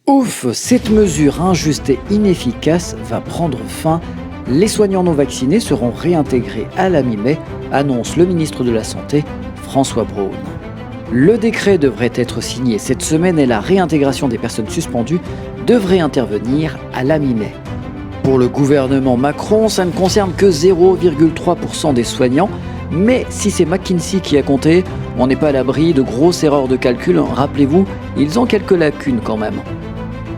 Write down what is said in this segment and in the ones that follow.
Ouf, cette mesure injuste et inefficace va prendre fin. Les soignants non vaccinés seront réintégrés à la mi-mai, annonce le ministre de la Santé, François Braun. Le décret devrait être signé cette semaine et la réintégration des personnes suspendues devrait intervenir à la mi-mai. Pour le gouvernement Macron, ça ne concerne que 0,3% des soignants, mais si c'est McKinsey qui a compté, on n'est pas à l'abri de grosses erreurs de calcul. Rappelez-vous, ils ont quelques lacunes quand même.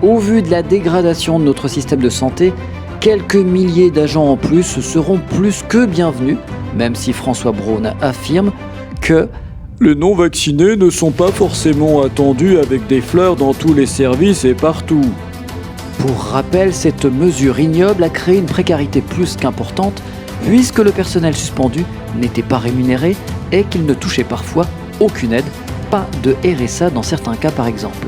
Au vu de la dégradation de notre système de santé, quelques milliers d'agents en plus seront plus que bienvenus, même si François Braun affirme que les non-vaccinés ne sont pas forcément attendus avec des fleurs dans tous les services et partout. Pour rappel, cette mesure ignoble a créé une précarité plus qu'importante, puisque le personnel suspendu n'était pas rémunéré et qu'il ne touchait parfois aucune aide, pas de RSA dans certains cas par exemple.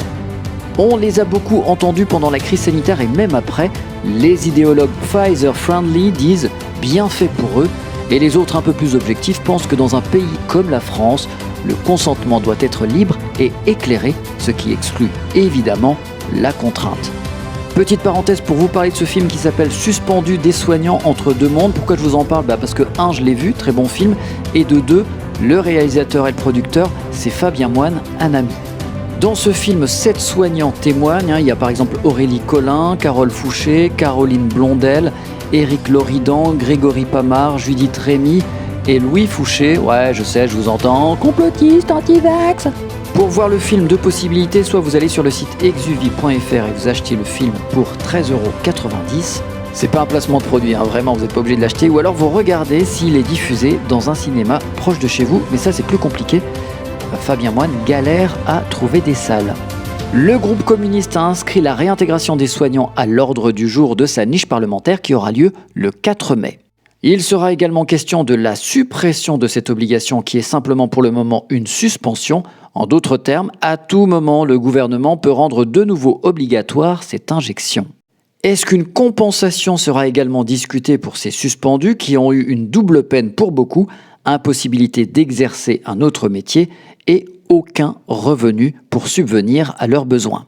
On les a beaucoup entendus pendant la crise sanitaire et même après, les idéologues Pfizer-friendly disent « bien fait pour eux » et les autres un peu plus objectifs pensent que dans un pays comme la France, le consentement doit être libre et éclairé, ce qui exclut évidemment la contrainte. Petite parenthèse pour vous parler de ce film qui s'appelle Suspendu des soignants entre deux mondes. Pourquoi je vous en parle ? Parce que 1, je l'ai vu, très bon film, et de 2, le réalisateur et le producteur, c'est Fabien Moine, un ami. Dans ce film, 7 soignants témoignent. Il y a par exemple Aurélie Collin, Carole Fouché, Caroline Blondel, Éric Loridan, Grégory Pamard, Judith Rémy et Louis Fouché. Ouais, je sais, je vous entends. Complotiste, anti-vax. Pour voir le film, deux possibilités. Soit vous allez sur le site exuvie.fr et vous achetez le film pour 13,90 €. C'est pas un placement de produit, vraiment, vous n'êtes pas obligé de l'acheter. Ou alors vous regardez s'il est diffusé dans un cinéma proche de chez vous. Mais ça, c'est plus compliqué. Fabien Moine galère à trouver des salles. Le groupe communiste a inscrit la réintégration des soignants à l'ordre du jour de sa niche parlementaire qui aura lieu le 4 mai. Il sera également question de la suppression de cette obligation qui est simplement pour le moment une suspension. En d'autres termes, à tout moment, le gouvernement peut rendre de nouveau obligatoire cette injection. Est-ce qu'une compensation sera également discutée pour ces suspendus qui ont eu une double peine pour beaucoup, impossibilité d'exercer un autre métier et aucun revenu pour subvenir à leurs besoins?